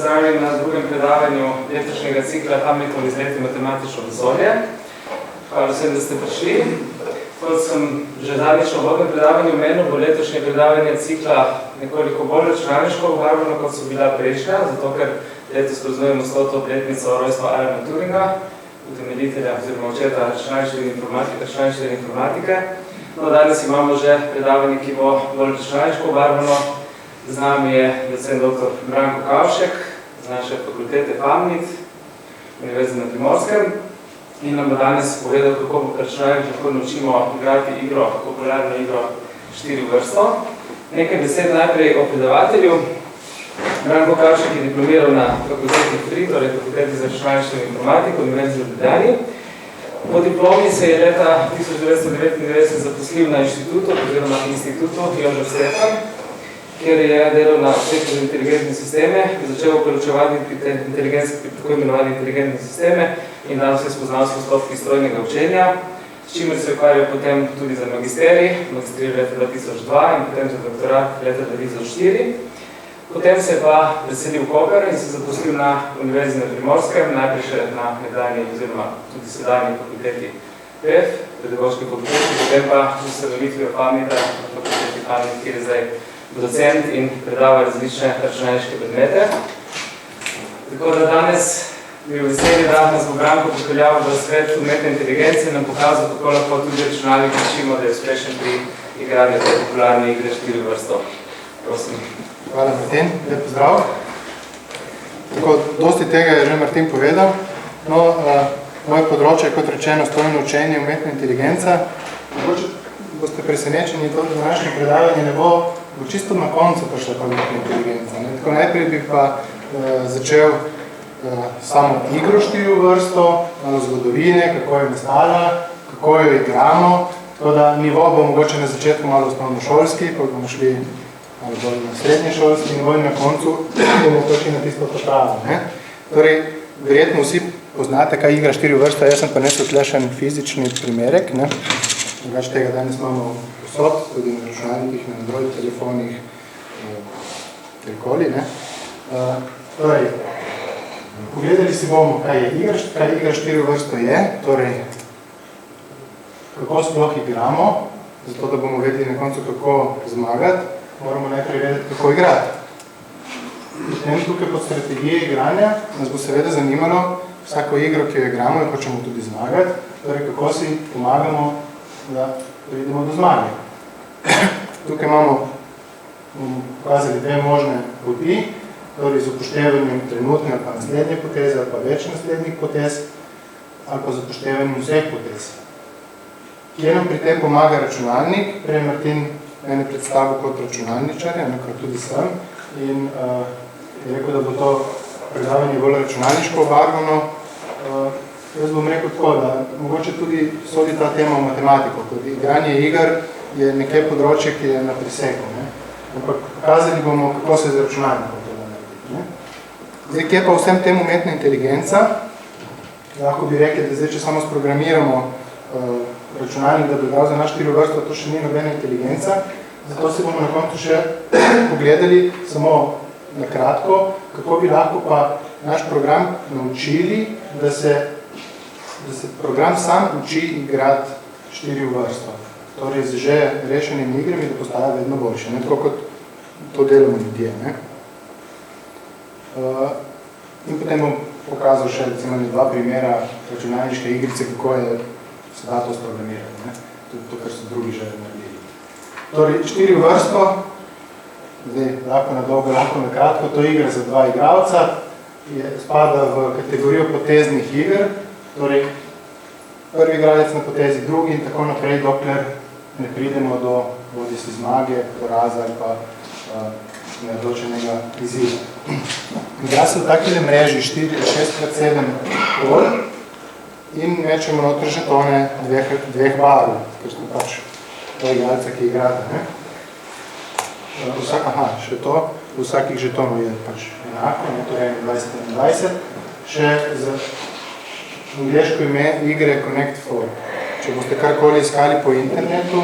pozdravljeni na drugem predavanju letošnjega cikla Hamletov izlet v matematično vesolje. Hvala vsem, da ste prišli. Kot sem že zadnjič v vodnem predavanju omenil, bo letošnje predavanje cikla nekoliko bolj računalniško obarvano, kot so bila prejšnja, zato ker letos praznujemo 100. obletnico rojstva Alana Turinga, utemeljitelja oziroma očeta računalništva in informatike. No, danes imamo že predavanje, ki bo bolj računalniško obarvano. Z nami je docent dr. Branko Kavšek z naše fakultete FAMNIT, Univerze na Primorskem, in nam bo danes povedal, kako računalnik lahko naučimo igrati igro, popularno igro 4 vrsto. Nekaj besed najprej o predavatelju. Branko Kavšek je diplomiral na fakulteti FRI, torej fakulteti za računalništvo in informatiko, Univerze v Ljubljani. Po diplomi se je leta 1999 zaposlil na inštitutu Jožef Stefan, kjer je delal na odseku za inteligentne sisteme, začel proučevati tako imenovane inteligentne sisteme in dan se spoznal s postopki strojnega učenja, s čimer se je ukvarjal potem tudi za magisterij leta 2002 in potem za doktorat leta 2004. Potem se je pa preselil v Koper in se zaposlil na Univerzi na Primorskem, najprej še na nekdanji oziroma tudi sedanji fakulteti PEF, pedagoški fakulteti, potem pa z ustanovitvijo FAMNIT-a na fakulteti FAMNIT, kjer je zdaj docent in predava različne računalniške predmete. Tako da danes bi v veselju, da nas bo Branko popeljal v svet umetne inteligence in nam pokazal, kako lahko tudi računalnik naučimo, da je uspešen pri igranju te popularne igre 4 vrsto. Prosim. Hvala, Martin. Lep pozdrav. Tako, dosti tega je že Martin povedal. No, moje področje je, kot rečeno, strojno učenje, umetna inteligenca. Mogoče boste presenečeni, to današnje predavanje ne bo čisto na koncu prišla pa umetna inteligenca. Tako najprej bi pa začel samo igro 4 vrsto, malo zgodovine, kako je nastala, kako jo igramo. Tako da nivo bo mogoče na začetku malo osnovnošolski, pa bomo šli malo bolj na srednješolski nivo in na koncu bomo prišli na tisto popravo. Torej, verjetno vsi poznate, kaj igra 4 vrsta, jaz sem pa nesel tle še en fizični primerek. Drugač tega danes imamo vsod, tudi na računalnikih, na Android telefonih, kjerkoli. Torej, pogledali si bomo, kaj igra 4 vrsto je, torej, kako sploh igramo, zato da bomo vedeli na koncu, kako zmagati, moramo najprej vedeti, kako igrati. Potem tukaj pod strategije igranja nas bo seveda zanimalo vsako igro, ki jo igramo in hočemo tudi zmagati, torej, kako si pomagamo, da pridemo do zmage. Tukaj bomo pokazali 2 možne poti, torej z upoštevanjem trenutne ali pa naslednje poteze ali pa več naslednjih potez ali pa z upoštevanjem vseh potez. Kje nam pri tem pomaga računalnik? Prej Martin mene predstavil kot računalničarja, kot tudi sem, in je rekel, da bo to predavanje bolj računalniško obarvano. Jaz bom rekel tako, da mogoče tudi sodi ta tema v matematiko, kot igranje iger je nekaj področje, ki je na preseku. Ampak pokazali bomo, kako se z računalnikom to da narediti. Zdaj, kje pa vsem tem umetna inteligenca? Lahko bi rekli, da zdaj, če samo sprogramiramo računalnik, da bi dal za naš 4 vrsto, to še ni nobena inteligenca. Zato se bomo na koncu še pogledali samo na kratko, kako bi lahko pa naš program naučili, da se program sam uči igrati 4 vrsto. Torej z že rešenimi igrami, da postaja vedno boljše, ne tako kot to delamo ljudje. In potem bom pokazal še recimo 2 primera računalniške igrice, kako se da to sprogramirati. To, kar so drugi že naredili. Torej 4 vrsto, zdaj lahko na dolgo, lahko na kratko, to igra za 2 igralca, spada v kategorijo poteznih iger. Torej, prvi igralec na potezi, drugi in tako naprej, dokler ne pridemo do bodisi zmage, poraza ali pa neodločenega izida. Igra se v takile mreži 6x7 pol in mečemo noter žetone 2 barv, ker smo pač to igralca, ki igrate. Še to, vsakih žetonov je pač enako, torej 20-21, še z angleško ime igre Connect 4. Če boste karkoli iskali po internetu,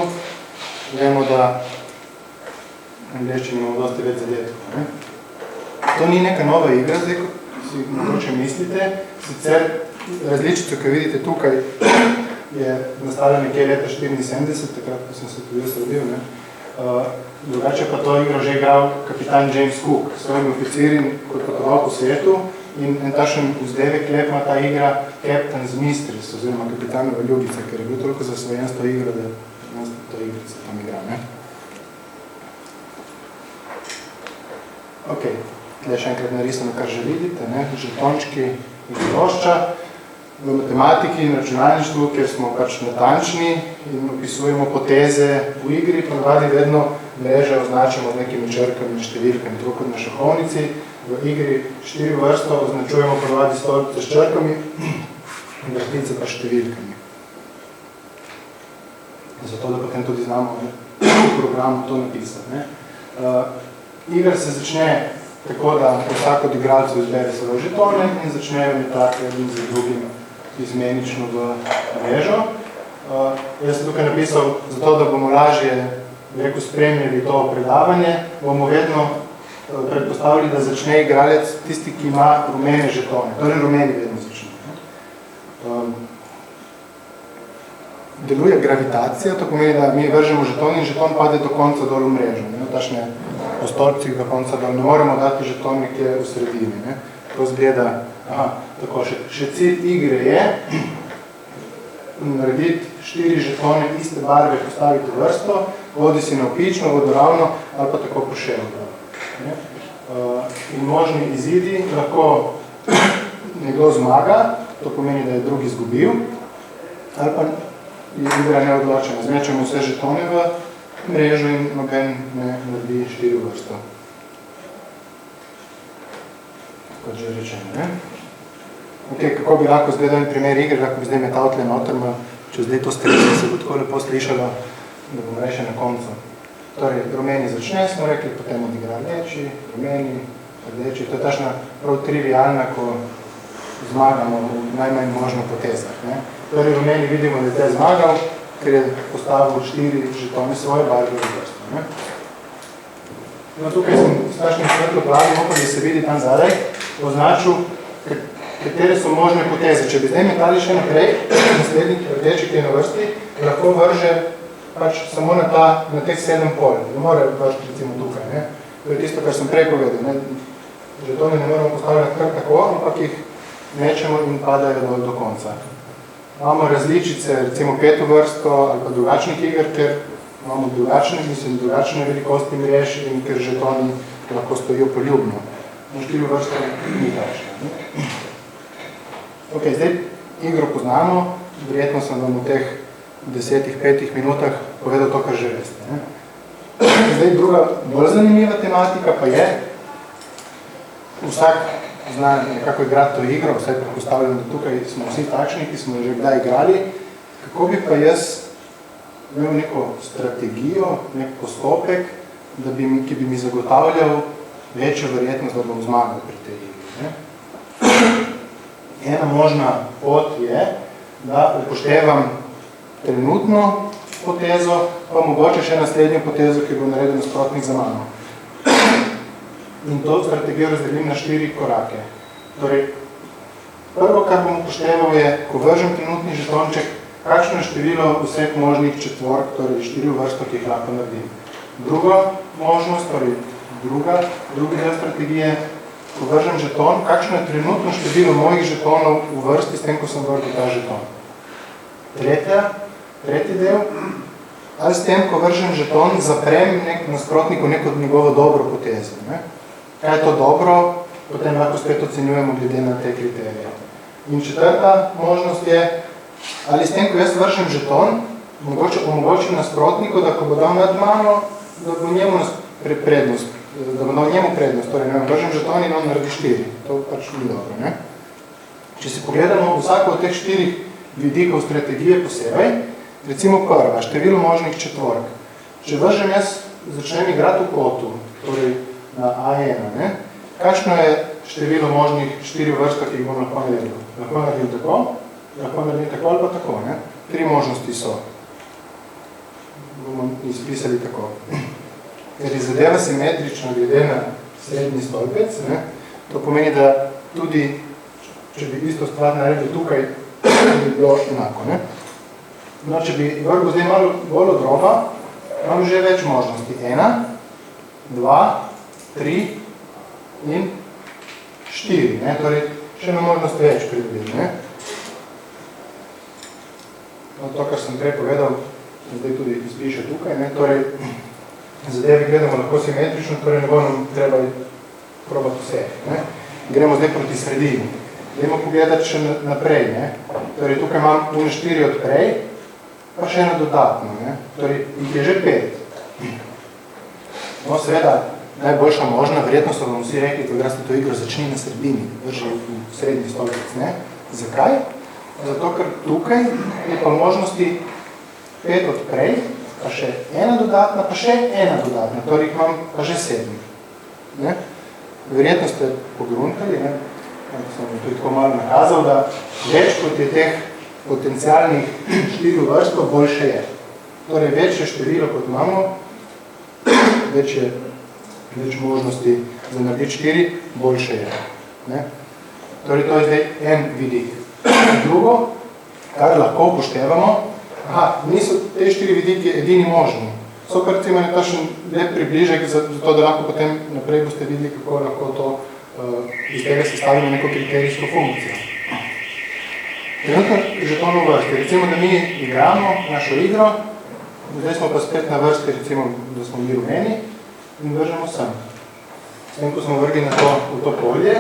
vemo, da v angleščini imamo dosti več zadetkov. To ni neka nova igra, zdaj, kot si mogoče mislite. Sicer različico, ki vidite tukaj, je nastala nekje leta 1974, takrat, ko sem se tudi jaz rodil. Drugače pa to igro že igral kapitan James Cook, s svojimi oficirji, kot potoval po svetu. In en tašen vzdevek lep ima ta igra Captain's Mistress, oziroma kapitanova ljubica, ker je bil toliko zasvojen s to igro, da to igrica tam igra. Ok, tukaj še enkrat narisano, kar že vidite, žetončki iz plošča. V matematiki in računalništvu, kjer smo pač natančni in opisujemo poteze v igri, ponavadi vedno mreže označimo z nekimi črkami in številkami, tako kot na šahovnici. V igri 4 vrsto označujemo ponavadi stolpice s črkami in vrstice pa številkami. Zato, da potem tudi znamo v programu to napisati. Igra se začne tako, da vsak od igralcev izbere svoje žetone in začnejo metati edin za drugim izmenično v mrežo. Jaz sem tukaj napisal, zato da bomo lažje spremljali to predavanje, bomo vedno predpostavili, da začne igralec tisti, ki ima rumene žetone. Torej rumeni vedno začne. Deluje gravitacija, to pomeni, da mi vržemo žeton in žeton pade do konca dol v mrežo. Tašne po stolpcih do konca dol. Ne moremo dati žeton nekje v sredini. To zgleda, tako, še cilj igre je narediti 4 žetone iste barve, postaviti vrsto, vodi si navpično, vodoravno ali pa tako poševno. In možni izidi lahko nekdo zmaga, to pomeni, da je drugi izgubil, ali pa je igra neodločena. Zmečemo vse žetone v mrežo in noben ne naredi 4 vrsto. Kot že rečeno, kako bi lahko zdaj en primer igre, lahko bi zdaj metal tle noter, če zdaj to stresi, se bo tako lepo slišalo, da bom reče na koncu. Torej, rumeni začne, smo rekli, potem odigra rdeči, rumeni, rdeči. To je tašna prav trivialna, ko zmagamo v najmanj možno potezah. Torej, rumeni vidimo, da je te zmagal, ker je postavil 4 žetone svoje barve v vrsto. Tukaj sem s tašnim svetlo plavim, da se vidi tam zadaj, označil, katere so možne poteze. Če bi zdaj metali še naprej, naslednji rdeči, ki je na vrsti, lahko vrže pač samo na teh 7 polj. Ne more vršiti recimo tukaj. To je tisto, kar sem prej povedal. Žetone ne moramo postavljati kar tako, ampak jih mečemo in padajo do konca. Imamo različice, recimo 5 vrsto ali pa drugačnih iger, ker imamo drugačne velikosti mrež in ker žetoni lahko stojijo poljubno. Na 4 vrste ni takšne. Ok, zdaj igro poznamo, verjetno sem vam v teh 10-5 minutah povedal to, kar že veste. Zdaj druga bolj zanimiva tematika pa je, vsak zna nekako igrati to igro, vsaj predpostavljam, da tukaj smo vsi takšni, ki smo že kdaj igrali, kako bi pa jaz imel neko strategijo, nek postopek, ki bi mi zagotavljal večjo verjetnost, da bom zmagal pri tej igri. Ena možna pot je, da upoštevam trenutno potezo, pa mogoče še naslednjo potezo, ki bo naredil nasprotnik za mano. In to strategijo razdelim na 4 korake. Torej, prvo, kar bom upošteval je, ko vržem trenutni žetonček, kakšno je število vseh možnih četvork, torej 4 vrsto, ki jih lahko naredim. Druga možnost, torej drugi del strategije, ko vržem žeton, kakšno je trenutno število mojih žetonov v vrsti s tem, ko sem vrgel ta žeton. Tretji del, ali s tem, ko vržem žeton, zaprem nasprotniku neko njegovo dobro potezo. Kaj je to dobro, potem lahko spet ocenjujemo glede na te kriterije. In četrta možnost je, ali s tem, ko jaz vržem žeton, omogočim nasprotniku, da ko bo dal nad mano, da bo njemu prednost, torej ne vržem žeton in on naredi 4. To pač ni dobro. Če si pogledamo vsako od teh 4 vidikov strategije posebej, recimo prva, število možnih četvork. Če vržem jaz, začnem igrati v kotu, torej na A1, kakšno je število možnih 4 vrsta, ki jih bom lahko naredil? Lahko naredim tako ali pa tako. 3 možnosti so. Bomo izpisali tako. Ker je zadeva simetrična glede na srednji stolpec, To pomeni, da tudi, če bi isto stvar naredil tukaj, bi bilo enako. Ne? No, če bi vrgel zdaj malo bolj od roba, imam že več možnosti. 1, 2, 3 in 4. Ne? Torej, še eno možnost več pridobil. No, to, kar sem prej povedal, zdaj tudi izpiše tukaj. Ne? Torej, zadeve gledamo lahko simetrično, torej ne bo nam treba probati vse. Ne? Gremo zdaj proti sredini. Dajmo pogledati še naprej. Ne? Torej, tukaj imam 4 od prej, pa še eno dodatno. Ne? Torej, jih je že 5. No, seveda, najboljša možna verjetnost, bomo vsi rekli, ko igrate to igro, začni na sredini, drži v srednji stolpic. Ne? Zakaj? Zato, ker tukaj je pa možnosti 5 od prej, pa še ena dodatna, pa še ena dodatna. Torej, imam pa že 7. Ne? Verjetno ste pogruntali, ne? Sem tudi tako malo nakazal, da več kot je teh potencialnih 4 vrstov, boljše je. Torej, večje število kot imamo, več možnosti za narediti 4, boljše je. Ne? Torej, to je zdaj en vidik. Drugo, kar lahko upoštevamo, niso te 4 vidiki edini možni. So kar recimo nekakšen lep približek, zato da lahko potem naprej boste videli, kako lahko to iz tega sestavimo neko kriterijsko funkcijo. Trenutno žetonov vrsti. Recimo, da mi igramo našo igro, zdaj smo pa spet na vrsti, recimo, da smo mi rumeni in vržemo sem. S tem, ko smo vrgli na v to polje,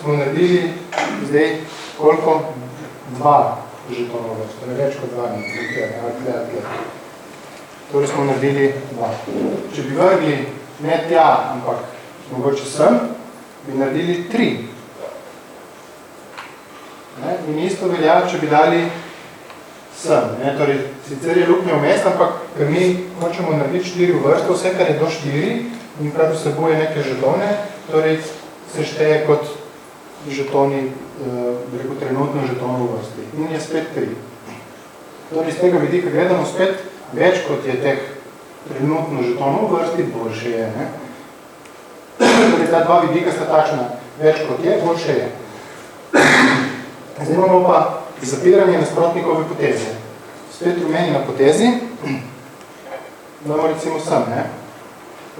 smo naredili zdaj koliko? 2 žetonov vrsti, torej več kot 2, torej smo naredili 2. Če bi vrgli ne tja, ampak mogoče sem, bi naredili 3. Ne? In isto velja, če bi dali sem. Ne? Torej, sicer je luknja vmes, ampak ker mi hočemo narediti 4 vrste, vse, kar je do 4, in kar vsebuje neke žetone, torej se šteje kot žetoni, trenutno žeton v vrsti. In je spet 3. Torej, z tega vidika gledamo spet več kot je teh trenutno žetonov v vrsti, boljše je. Ne? Torej, ta 2 vidika sta takšna, več kot je, boljše je. Zdaj imamo pa zapiranje nasprotnikove poteze. Spet rumeni na potezi, damo recimo sem, ne?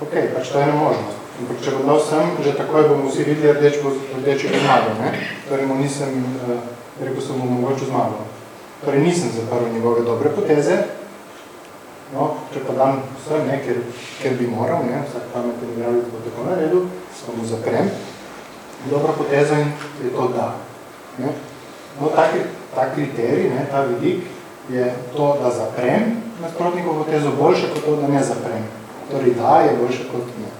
Ok, pač to je ena možnost. Ampak če bo dal sem, že takoj bomo vsi videli, rdeči bo zmagal, ne? Torej, nisem, rekel sem mu mogoče zmagal. Torej, nisem zaprl njegove dobre poteze. No, če pa dam vse, ne, ker bi moral, ne, vsak pameten igralec bo tako naredil, pa mu zaprem, dobra poteza in je to da. Ne. No, ta kriterij, ne, ta vidik, je to, da zaprem nasprotnikovo potezo boljše kot to, da ne zaprem. Torej, da je boljše kot ne.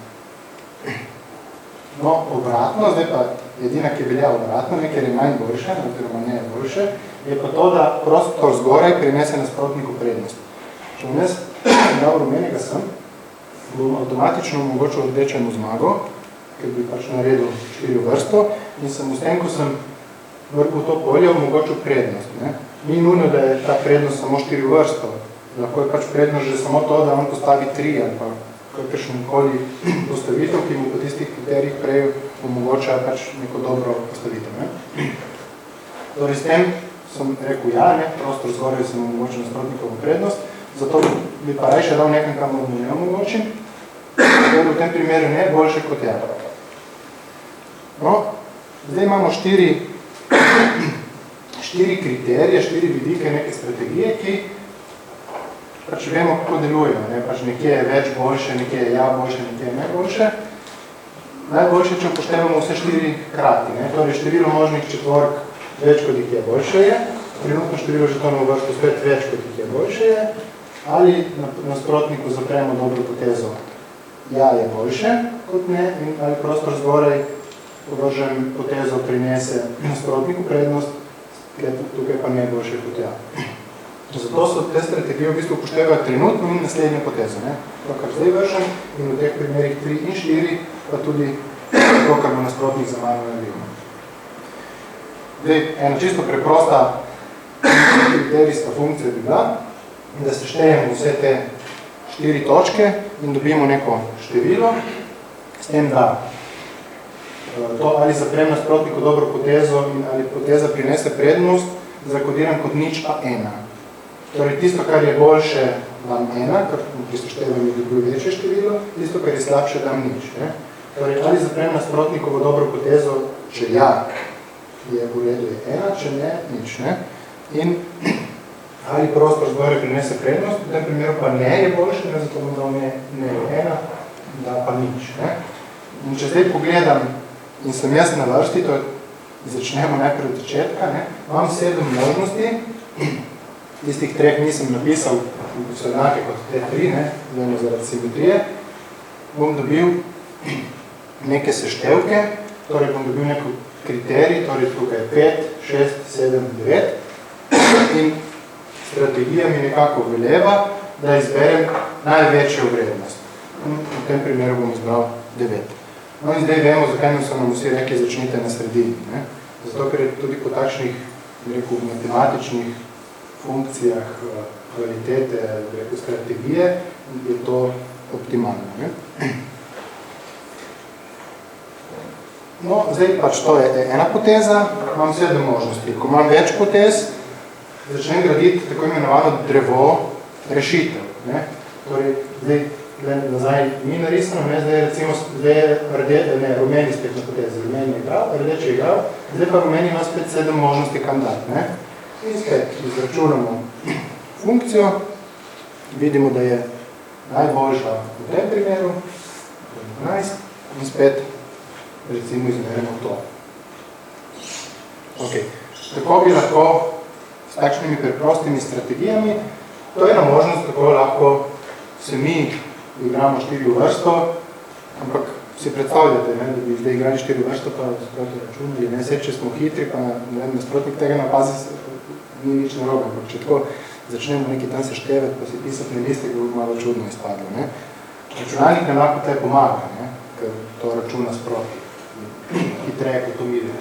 No, obratno, zdaj pa edina, ki velja obratno, ne, ker je manj boljše, oziroma ne je boljše, je pa to, da prostor zgoraj prinese nasprotniku prednost. Če bom jaz dal rumenega sem, bom avtomatično omogočil rdečemu zmago, ker bi pač naredil 4 vrsto in sem s tem, ko sem vrgel to polje, omogočil prednost. Ne? Ni nujno, da je ta prednost samo 4 vrsto. Lahko je pač prednost že samo to, da on postavi 3 ali pa kakršenkoli postavitev, ki mu po tistih kriterijih prej omogoča pač neko dobro postavitev. Ne? Torej, s tem sem rekel ja, ne? Prostor zgoraj sem omogočil nasprotnikovo prednost, zato bi pa rajše dal nekaj, kam mu ne omogočim, torej v tem primeru ne, boljše kot je. No, zdaj imamo 4 kriterije, 4 vidike neke strategije, ki pač vemo, kako delujejo. Ne? Pač nekje je več boljše, nekje je ja boljše, nekje je ne boljše. Najboljše, če upoštevamo vse 4 krati. Ne? Torej, število možnih četvork več, kot jih je boljše je, trenutno število žetonov v vrstu spet več, kot jih je boljše je, ali nasprotniku zapremo dobro potezo, ja je boljše kot ne, ali prostor zgoraj povržen potezo prinese nasprotniku prednost, tukaj pa ne boljše kot ja. Zato so te strategije v bistvu upoštevajo trenutno in naslednjo potezo. Ne? To, kar zdaj vržem, in v teh primerih 3 in 4, pa tudi to, kar bo nasprotnik za mano naredil. Zdaj, ena čisto preprosta kriterijska funkcija bi bila, da seštejemo vse te 4 točke in dobimo neko število, s tem, da to ali zaprem nasprotniku dobro potezo in ali poteza prinese prednost, zakodiram kot nič pa ena. Torej, tisto, kar je boljše, dam ena, ker pri seštevem je dobil večje število, tisto, kar je slabše, dam nič. Ne? Torej, ali zaprem nasprotnikovo dobro potezo, če ja, je v redu je ena, če ne, nič. Ne? In ali prostor zgore prinese prednost, v tem primeru pa ne je boljše, ne, zato bom dal ne je ena, da pa nič. Ne? In če zdaj pogledam in sem jaz na vrsti, to začnemo najprej od začetka, ne? Imam 7 možnosti, tistih 3 nisem napisal, so enake kot te 3, ne? Zdajmo zaradi simetrije, bom dobil neke seštevke, torej bom dobil neko kriterij, torej tukaj 5, 6, 7, 9 in strategija mi nekako veleva, da izberem največjo vrednost. V tem primeru bom izbral 9. No in zdaj vemo, zakaj so nam vsi rekli, začnite na sredini. Ne? Zato, ker je tudi po takšnih, rekel, matematičnih funkcijah kvalitete, rekel, strategije, je to optimalno. Ne? No, zdaj pač to je ena poteza, imam 7 možnosti. Ko imam več potez, začnem graditi tako imenovano drevo rešitev. Ne? Torej, zdaj nazaj ni narisano, ne? Zdaj recimo rumeni spet na potezi, rumeni je igral, rdeč je igral, zdaj pa rumeni ima spet 7 možnosti kam dati. Ne? In spet izračunamo funkcijo, vidimo, da je najboljša v tem primeru, 12, in spet recimo izmerimo to. Ok, tako bi lahko s takšnimi preprostimi strategijami, to je ena možnost, kako lahko se mi igramo 4 v vrsto, ampak si predstavljate, ne, da bi zdaj igrali 4 v vrsto, pa sproti računali, ne, če smo hitri, pa ne vem, nasprotnik tega napazi, ni nič narobe, ampak če tako začnemo neki tam seštevati, pa si pisati na liste, bo malo čudno izpadlo. Ne. Računalnik nam lahko tle pomaga, ne, ker to računa sproti, hitreje kot to vidimo.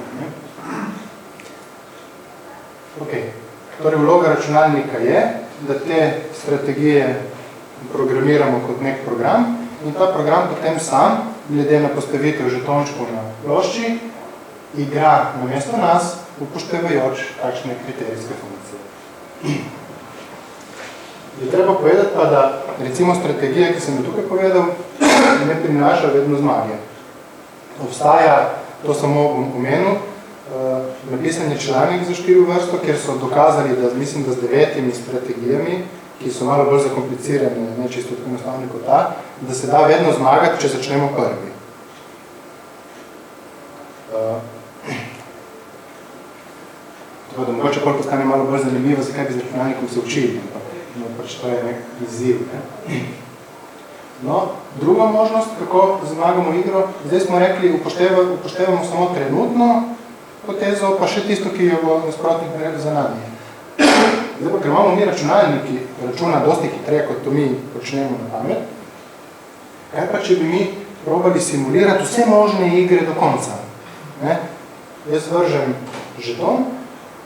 Ok, torej vloga računalnika je, da te strategije programiramo kot nek program in ta program potem sam, glede na postavitev žetončkov na plošči, igra namesto nas, upoštevajoč takšne kriterijske funkcije. Je treba povedati pa, da recimo strategija, ki sem jo tukaj povedal, ne prinaša vedno zmage. Obstaja, to samo bom omenil, napisan je članek za 4 vrsto, kjer so dokazali, da mislim, da z 9 strategijami, ki so malo bolj zakomplicirane, ne čisto tako enostavne kot ta, da se da vedno zmagati, če začnemo prvi. Tako da mogoče pol postane malo bolj zanimivo, zakaj bi z računalnikom se učili, no pač to je nek izziv. Ne? No, druga možnost, kako zmagamo igro, zdaj smo rekli, upoštevamo samo trenutno potezo, pa še tisto, ki jo bo nasprotnik naredil za nami. Zdaj pa, ker imamo mi računalniki, računa dosti hitreje, kot to mi počnemo na pamet, kaj pa, če bi mi probali simulirati vse možne igre do konca? Ne? Jaz vržem žeton,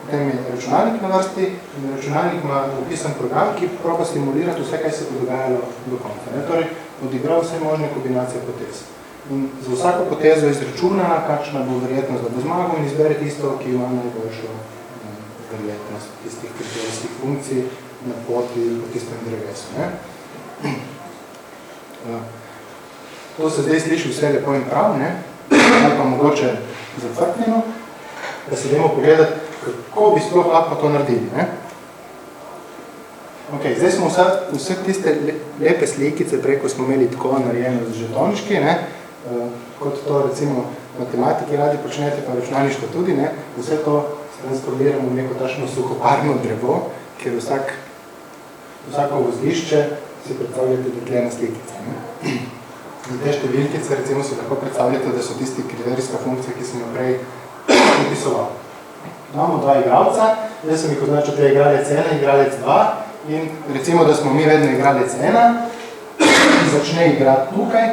potem je računalnik na vrsti in računalnik ima napisan program, ki proba simulirati vse, kaj se bo dogajalo do konca. Ne? Torej, odigra vse možne kombinacije potez. In za vsako potezo izračuna, kakšna bo verjetnost, da bo zmagal in izbere tisto, ki ima najboljšo verjetnost tistih kriterijskih funkcij na poti po tistem drevesu. Ne? To se zdaj sliši vse lepo in prav, ne? Ali pa mogoče zafrknjeno, da se dajmo pogledati, kako bi sploh lahko to naredili. Ne? Ok, zdaj smo vse tiste lepe slikice, preko smo imeli tako narejeno z žetončki, ne? Kot to recimo matematiki radi počnete, pa računalništvo tudi, ne? Vse to transformiramo v neko tašno suhoparno drevo, kjer vsako vozlišče si predstavljate dekljene slikice. Ne? Za te številkice recimo si lahko predstavljate, da so tisti kriterijska funkcija, ki sem jo prej napisoval. Imamo 2 igralca, zdaj sem jih označil, da je igralec 1 in igralec 2 in recimo, da smo mi vedno igralec 1, začne igrati tukaj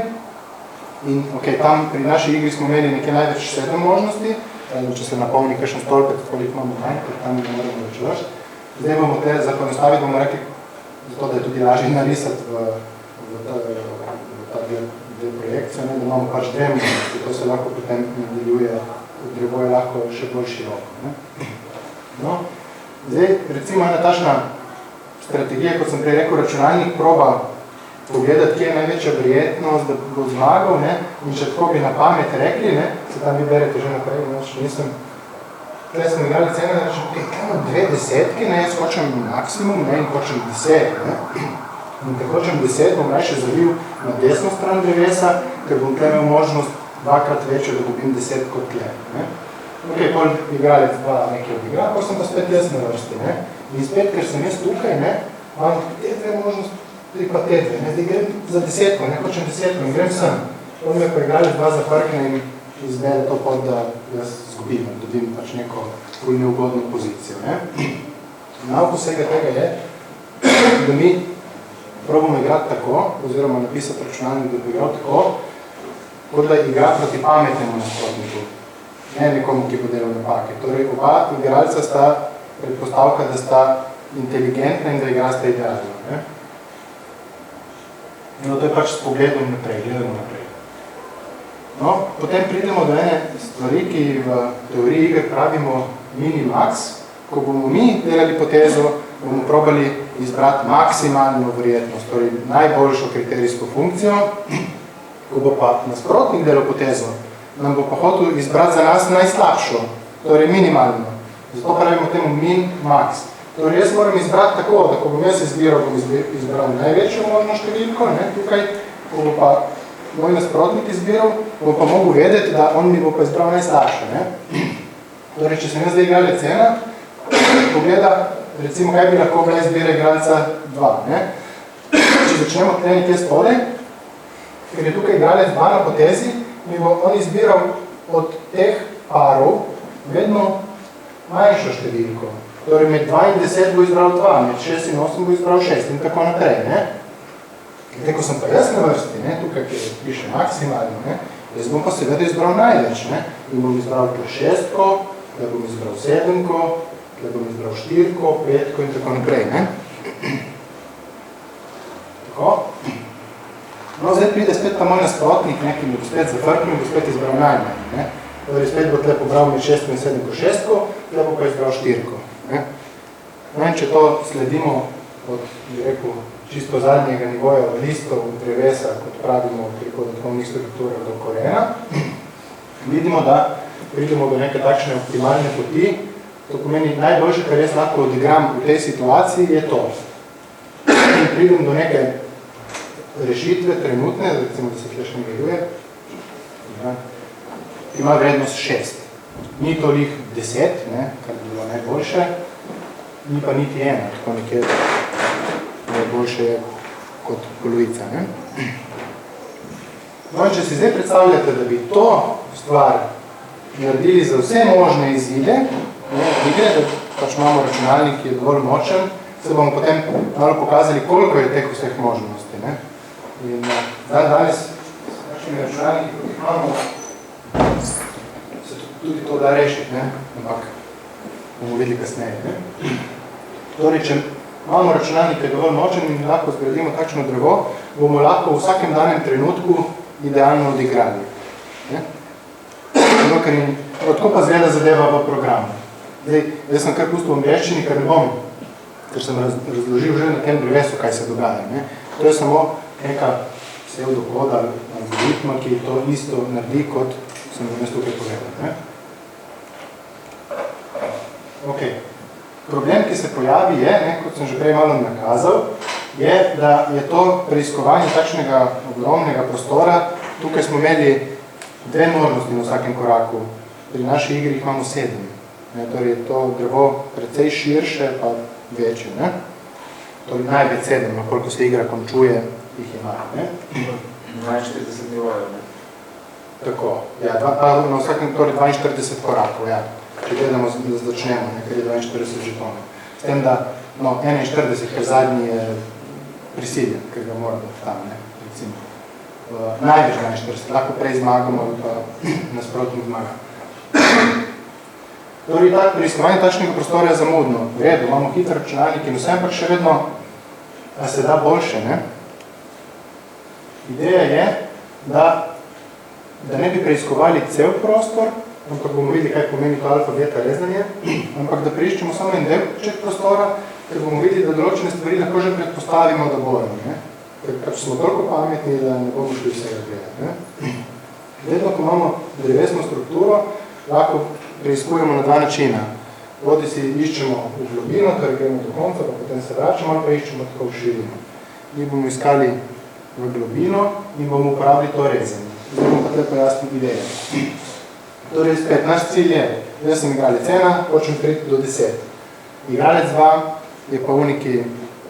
in ok, tam pri naši igri smo imeli nekaj največ 7 možnosti, če se napolni kakšen stolpec, koliko imamo manj, ker tam ne moramo več vršiti. Zdaj bomo te za poenostaviti, bomo rekli, zato da je tudi lažje narisati v ta del projekcijo, da imamo pač dve možnosti, to se lahko potem nadaljuje, drevo je lahko še bolj široko. No, zdaj, recimo ena tačna strategija, kot sem prej rekel, računalnik proba pogledati, kje je največja verjetnost, da bo zmagal, in če tako bi na pamet rekli, se tam vi berete že naprej, še nisem. Tukaj smo igrali cene, da rečem, dve desetki, jaz hočem maksimum, in hočem 10, In ker hočem 10, bom rajše zavil na desno stran drevesa, ker bom tukaj imel možnost dvakrat večjo, da dobim 10 kot tle. Ok, pol igralec dva nekaj odigra, pa sem pa spet jaz na vrsti. In spet, ker sem jaz tukaj, imam te dve možnosti, tudi pa te dve. Zdaj grem za 10, hočem 10 in grem sem. On me pa igralec dva zaprkne in izbere to pot, da jaz zgubim, dobim pač neko ful neugodno pozicijo. Nauk vsega tega je, da mi probamo igrati tako, oziroma napisati računalnik, da bi igral tako, kot da igra proti pametnemu nasprotniku, ne nekomu, ki bo delal napake. Torej, oba igralca sta predpostavka, da sta inteligentna in da igra sta idealno. No, to je pač s pogledom naprej, gledamo naprej. No, potem pridemo do ene stvari, ki v teoriji igre pravimo mini-max. Ko bomo mi delali potezo, bomo probali izbrati maksimalno verjetnost, torej najboljšo kriterijsko funkcijo. Ko bo pa nasprotnik delal potezo, nam bo pa hotel izbrati za nas najslabšo, torej minimalno. Zato pravimo temu min-max. Torej jaz moram izbrati tako, da ko bom jaz izbiral, bom izbral največjo možno številko, tukaj, ko bo pa moj nasprotnik izbiral, bom pa mogel vedeti, da on mi bo pa izbral najslabše. Torej, če sem jaz zdaj igralec ena, pogleda, recimo, kaj bi lahko bila izbira igralca 2. Če začnemo tle nekje spodaj, ker je tukaj igralec 2 na potezi, mi bo on izbiral od teh parov vedno manjšo številko. Torej, med 2 in 10 bo izbral 2, med 6 in 8 bo izbral 6 in tako naprej. Zdaj, ko sem pa jaz na vrsti, tukaj, kjer piše maksimalno, jaz bom pa seveda izbral največ. In bom izbral to 6, da bom izbral 7, da bom izbral 4, 5 in tako naprej. Tako. No, zdaj pride spet pa moj nasprotnik, ki bo spet zafrknil in bo spet izbral najmanj. Torej, spet bo tle pobral med 6 in 7 6, tle bo pa izbral 4. No, in če to sledimo od, bi rekel, čisto zadnjega nivoja od listov drevesa, kot pravimo pri podatkovnih strukturah do korena, vidimo, da pridemo do neke takšne optimalne poti. To pomeni, najboljše, kar jaz lahko odigram v tej situaciji, je to. Pridem do neke rešitve, trenutne, recimo, da se tle še nagajuje, ima vrednost 6. Ni tolih 10, kar bi bilo najboljše, ni pa niti 1, tako nekje najboljše je kot polovica. No, in če si zdaj predstavljate, da bi to stvar naredili za vse možne izide, igre, da pač imamo računalnik, ki je dovolj močen, se bomo potem malo pokazali, koliko je teh vseh možnosti. In danes s takšnimi računalniki, kot jih imamo, se tudi to da rešiti, ampak bomo videli kasneje. Torej, če imamo računalnik, ki je dovolj močen in lahko zgradimo takšno drevo, bomo lahko v vsakem danem trenutku idealno odigrali. Tako pa zgleda zadeva v programu. Zdaj sem kar pustil v angleščini, ker ne bom, ker sem razložil že na tem drevesu, kaj se dogaja. To je samo neka pseudokoda algoritma, ki to isto naredi, kot sem vam jaz tukaj povedal. Ok. Problem, ki se pojavi je, kot sem že prej malo nakazal, je, da je to preiskovanje takšnega ogromnega prostora. Tukaj smo imeli dve možnosti na vsakem koraku. Pri naši igri jih imamo 7. Torej je to drevo precej širše, pa večje. Torej največ 7, koliko se igra končuje, jih ima. 42 nivojev. Tako, ja, na vsakem torej 42 korakov, ja. Če gledamo, da začnemo, ker je 42 žetonov. S tem, da 41, ker zadnji je prisiljen, ker ga mora biti tam, recimo. Največ 42, lahko prej zmagamo, ali pa nasprotnik zmaga. Torej, preiskovanje takšnega prostora je zamudno. V redu, imamo hitro računalnik in vsem, pa še vedno se da boljše. Ideja je, da ne bi preiskovali cel prostor, ampak bomo videli, kaj pomeni to alfa, beta rezanje, ampak da preiščemo samo en delček prostora, ker bomo videli, da določene stvari lahko že predpostavimo, da bojo. Ker pač smo toliko pametni, da ne bomo šli vsega gledati. Vedno, ko imamo drevesno strukturo, lahko preiskujemo na dva načina. Bodi si iščemo v globino, torej gremo do konca, pa potem se vračamo, ali pa iščemo tako v širino. Mi bomo iskali v globino in bomo uporabili to rezanje. Zdaj bomo pa tukaj pojasnili ideje. Torej, spet, naš cilj je, jaz sem igralec 1, hočem priti do 10. Igralec 2 je pa uniki,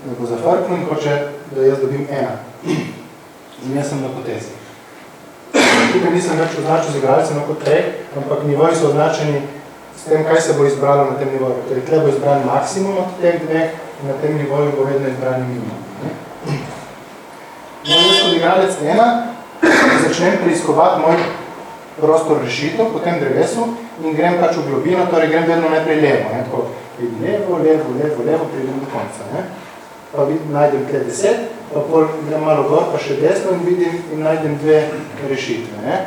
da bo zafrknil in hoče, da jaz dobim 1. In jaz sem na potezi. Tukaj nisem več označil z igralcem kot prej, ampak nivoji so označeni s tem, kaj se bo izbralo na tem nivoju. Torej, tle bo izbran maksimum od teh dveh in na tem nivoju bo vedno izbran minimum. No, jaz kot igralec 1 začnem preiskovati moj prostor rešitev po tem drevesu in grem pač v globino, torej grem vedno najprej levo. Tako, levo, levo, levo, levo, pridem do konca. Pa najdem tle 10, pa grem malo gor, pa še desno in vidim in najdem dve rešitve.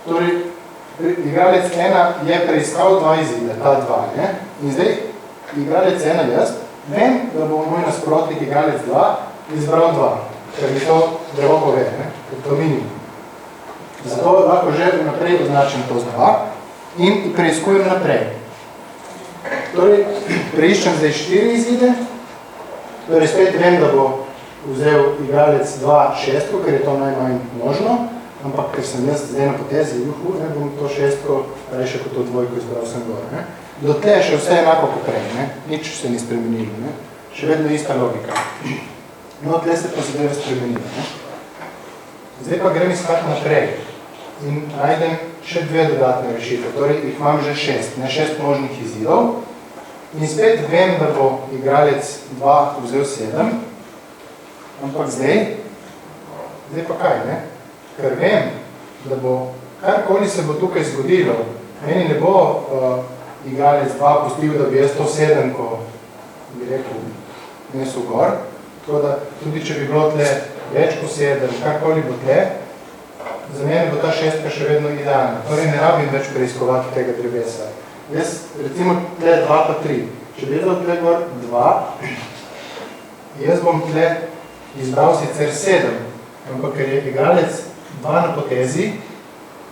Torej, igralec 1 je preiskal dva izide, ta dva. In zdaj, igralec 1 jaz, vem, da bo moj nasprotnik igralec 2 izbral 2, ker mi to drevo pove, ker to minimum. Zato lahko že naprej označim to z 2 in preiskujem naprej. Torej, preiščem zdaj 4 izide, torej spet vem, da bo vzel igralec 2 šestko, ker je to najmanj možno, ampak ker sem jaz zdaj na potezi, bom to šestko rešil kot to dvojko izbral sem gor. Do tle je še vse enako kot prej, nič se ni spremenilo, še vedno ista logika. No, tle se pa zadeve spremenilo. Zdaj pa grem iskati naprej in najdem še dve dodatne rešitve, torej jih imam že 6, 6 možnih izidov. In spet vem, da bo igralec 2 vzel 7, ampak zdaj pa kaj, Ker vem, da bo, karkoli se bo tukaj zgodilo, meni ne bo igralec 2 pustil, da bi jaz to 7, ko bi rekel, nesel gor. Tako da tudi, če bi bilo tle več kot 7, karkoli bo tle, za mene bo ta 6 še vedno idealna. Torej ne rabim več preiskovati tega drevesa. Jaz, recimo, tle 2 pa 3. Če bi jedel tle gor 2, jaz bom tle izbral sicer 7, ampak ker je igralec 2 na potezi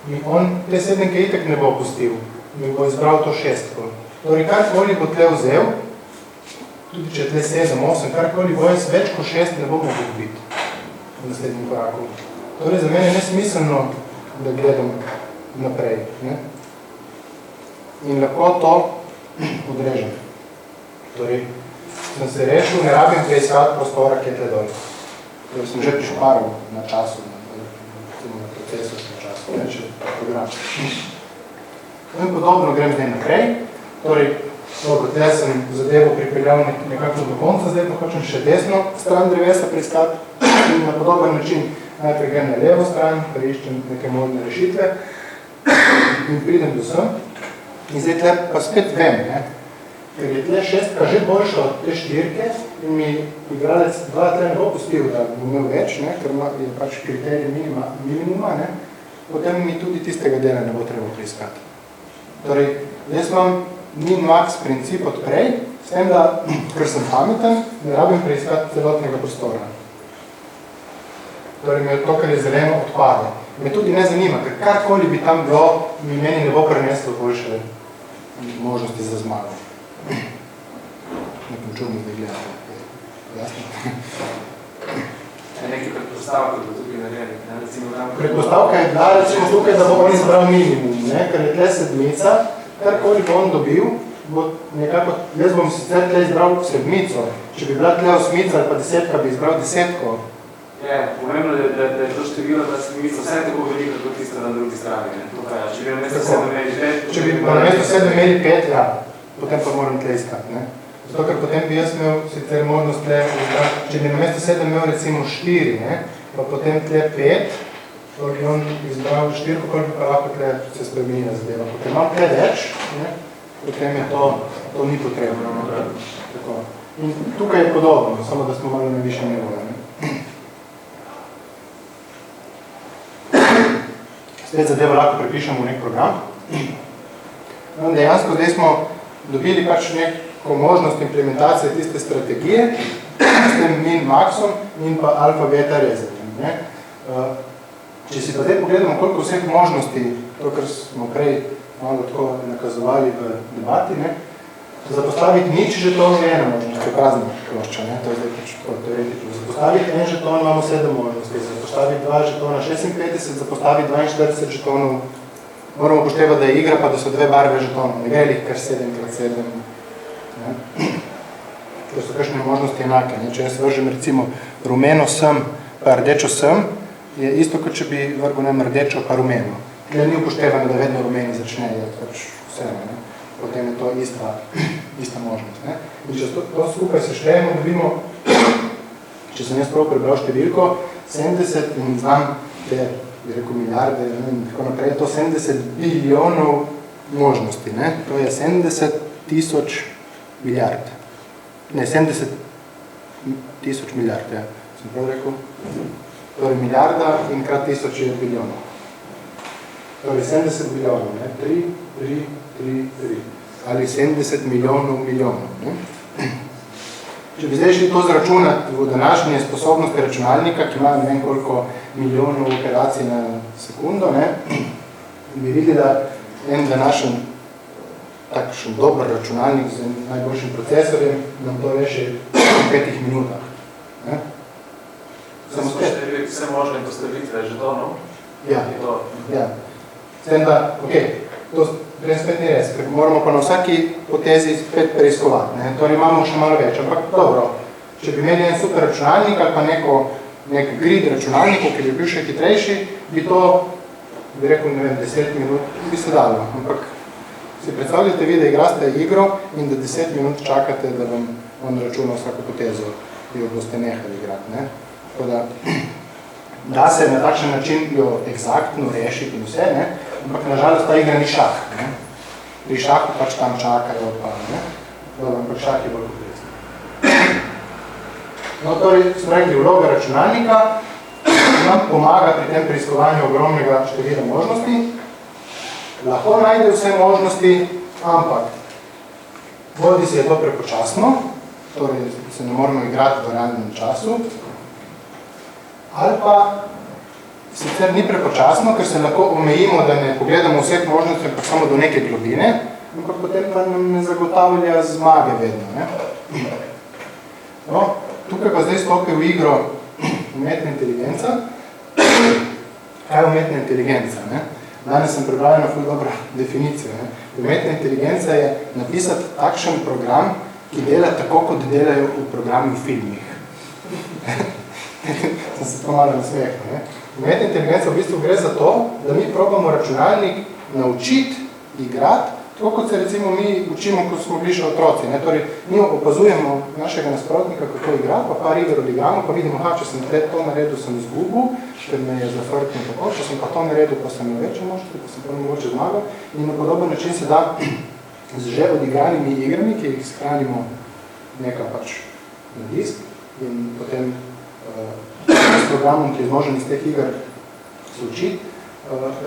in on te 7 itak ne bo pustil, mi bo izbral to 6. Torej, karkoli bo tle vzel, tudi če tle 7, 8, karkoli bo jaz več kot 6 ne bo mogel biti v naslednjem koraku. Torej, za mene je nesmiselno, da gledam naprej. In lahko to odrežem. Torej, sem se rešil, ne rabim preiskati prostora, ki je tle dol. Torej, sem že prišparal na času, na procesu na času, če program. In podobno grem zdaj naprej. Torej, tle sem zadevo pripeljal nekako do konca, zdaj pa hočem še desno stran drevesa preiskati in na podoben način najprej grem na levo stran, preiščem neke modne rešitve in pridem do sem. In zdaj tle pa spet vem, ker je tle 6 že boljša od te 4 in mi igralec 2 tle ne bo pustil, da bo imel več, ker je pač kriterij minimuma, potem mi tudi tistega dela ne bo treba preiskati. Torej, jaz imam min-max princip od prej, s tem, da, ker sem pameten, ne rabim preiskati celotnega prostora. Torej, me to, kar je zeleno, odpade. Me tudi ne zanima, ker karkoli bi tam bilo, mi meni ne bo preneslo boljše možnosti za zmago. Nekom čudno zdaj gledate. Jasno? Nekaj predpostavka bo tukaj naredili. Predpostavka je bila, recimo tukaj, da bo on izbral minimum, ker je tle 7, karkoli bo on dobil, bo nekako, jaz bom sicer tle izbral 7, če bi bila tle 8 ali pa 10, bi izbral 10. Je, pomembno je, da je to število, da se misli vse tako veliko kot tista na drugi strani. Če bi na mesto 7 imeli 5... Če bi na mesto 7 imeli 5, ja, potem pa moram tle iskati. Zato, ker potem bi jaz imel sicer možnost tle izbrati, če bi na mesto 7 imel recimo 4, pa potem tle 5, to bi on izbral 4, koliko pa lahko tle se spremenila zadeva. Ker imam tle več, potem je to ni potrebno. In tukaj je podobno, samo da smo malo na višjem nivoju. spet zadevo lahko prepišemo v nek program. No, dejansko zdaj smo dobili pač neko možnost implementacije tiste strategije s tem min-maxom in pa alfa-beta rezervom. Če si pa zdaj pogledamo, koliko vseh možnosti, to, kar smo prej malo tako nakazovali v debati, za postaviti nič žetonov je ena možnost, to je prazna plošča, to je zdaj pač teoretično. Za postaviti en žeton imamo 7 možnosti, za postaviti 2 žetona 56, za postaviti 42 žetonov moramo upoštevati, da je igra, pa da so 2 barve žetonov, ne gre kar 7x7. To so kakšne možnosti enake. Če jaz vržem recimo rumeno sem, pa rdečo sem, je isto, kot če bi vrgel rdečo pa rumeno. Ni upoštevano, da vedno rumeni začne, je pač vse. Potem je to ista možnost. In če to skupaj seštejemo, dobimo, če sem jaz prav prebral številko, 70 in znam te, bi rekel, milijarde in tako naprej, je to 70 bilijonov možnosti. To je 70 tisoč milijard. Ne, 70 tisoč milijard, ja. Sem prav rekel? Torej, milijarda in krat tisoč je bilijonov. Torej, 70 bilijonov, 3, 3, 3, 3. Ali 70 milijonov milijonov. Če bi zdaj šli to zračunati v današnje sposobnosti računalnika, ki ima ne vem koliko milijonov operacij na sekundo, bi videli, da en današnji takšen dober računalnik z najboljšim procesorjem nam to reši v 5 minutah. Vse možne postavitve žetonov? Ja. S tem, da, to spet ni res, ker moramo pa na vsaki potezi spet preiskovati. Torej imamo še malo več, ampak dobro, če bi imeli en super računalnik ali pa nek grid računalnikov, ki bi bil še hitrejši, bi to, bi rekel, ne vem, 10 minut bi se dalo. Ampak si predstavljate vi, da igraste igro in da 10 minut čakate, da vam on računa vsako potezo, ki jo boste nehali igrati. Tako da se na takšen način jo egzaktno rešiti in vse, ampak nažalost ta igra ni šah. Pri šahu pač tam čakajo pa, ampak šah je bolj kompleksno. No, torej, smo rekli, vloga računalnika nam pomaga pri tem preiskovanju ogromnega števila možnosti. Lahko najde vse možnosti, ampak bodi si je to prepočasno, torej se ne moramo igrati v realnem času, ali pa sicer ni prepočasno, ker se lahko omejimo, da ne pogledamo vseh možnosti, ampak samo do neke globine, ampak potem pa nam ne zagotavlja zmage vedno. No, tukaj pa zdaj stopi v igro umetna inteligenca. Kaj je umetna inteligenca? Danes sem prebral eno ful dobro definicijo. Umetna inteligenca je napisati takšen program, ki dela tako, kot delajo v programih v filmih. Sem se tako malo nasmehal. Umetna inteligenca v bistvu gre za to, da mi probamo računalnik naučiti igrati, tako kot se recimo mi učimo, ko smo bili še otroci. Torej, mi opazujemo našega nasprotnika, kako igra, pa par iger odigramo, pa vidimo, če sem to naredil, sem izgubil, ker me je zafrtnil tako, če sem pa to naredil, pa sem imel večje možnosti, pa sem pa mogoče zmagal. In na podoben način se da z že odigranimi igrami, ki jih shranimo nekaj pač na disk in potem s programom, ki je zmožen iz teh iger se učiti,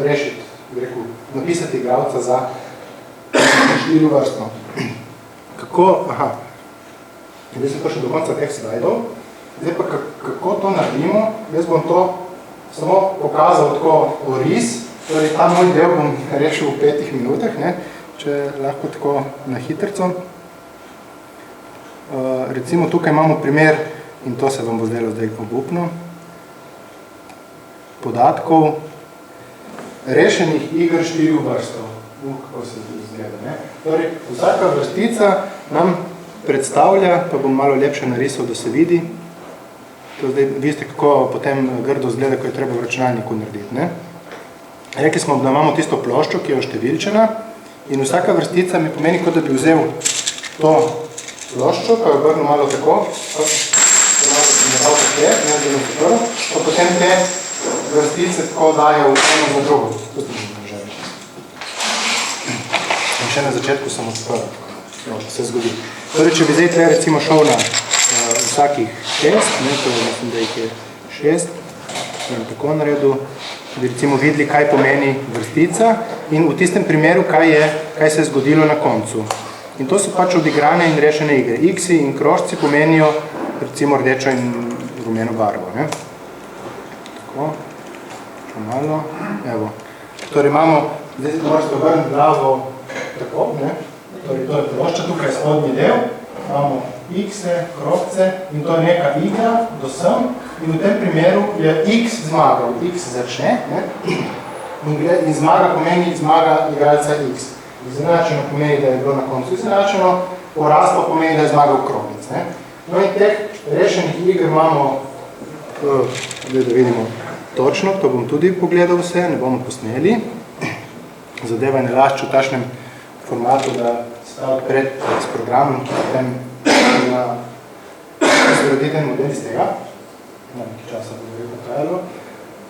rešiti, bi rekel, napisati igralca za 4 vrstno. Kako, zdaj sem prišel do konca teh slajdov, zdaj pa kako to naredimo, jaz bom to samo pokazal tako oris, torej ta moj del bom rešil v 5 minutah, če lahko tako na hitrco. Recimo tukaj imamo primer, in to se vam bo zdelo zdaj obupno, podatkov rešenih iger 4 vrstov. Kako se izgleda. Torej, vsaka vrstica nam predstavlja, pa bom malo lepše narisal, da se vidi. To zdaj, veste, kako potem grdo izgleda, ko je treba v računalniku narediti. Rekli smo, da imamo tisto ploščo, ki je oštevilčena in vsaka vrstica mi pomeni, kot da bi vzel to ploščo, pa jo obrnil malo tako, pa potem te vrstice tako dajo eno za drugo. In še na začetku sem odprl, se zgodi. Torej, če bi zdaj tle recimo šel na vsakih 6, to je, mislim, da jih je 6, in tako naredil, bi recimo videli, kaj pomeni vrstica in v tistem primeru, kaj se je zgodilo na koncu. In to so pač odigrane in rešene igre. X-i in krožci pomenijo recimo rdečo in rumeno barvo. Ne? Tako, malo, evo. Torej imamo, zdaj se morate obrniti glavo tako, ne? Torej to je plošča, tukaj je spodnji del, imamo X-e, krožce in to je neka igra do sem in v tem primeru je X zmagal, X začne, ne? In zmaga pomeni zmaga igralca X. Izenačeno pomeni, da je bilo na koncu izenačeno, poraz pa pomeni, da je zmagal krožnic. No in teh rešenih igr imamo, da vidimo točno, to bom tudi pogledal vse, ne bomo posneli. Zadeva je nalašč v tašnem formatu, da se ta odpred s programom, ki potem zgraditen model iz tega. Nekaj časa bo verjetno trajalo.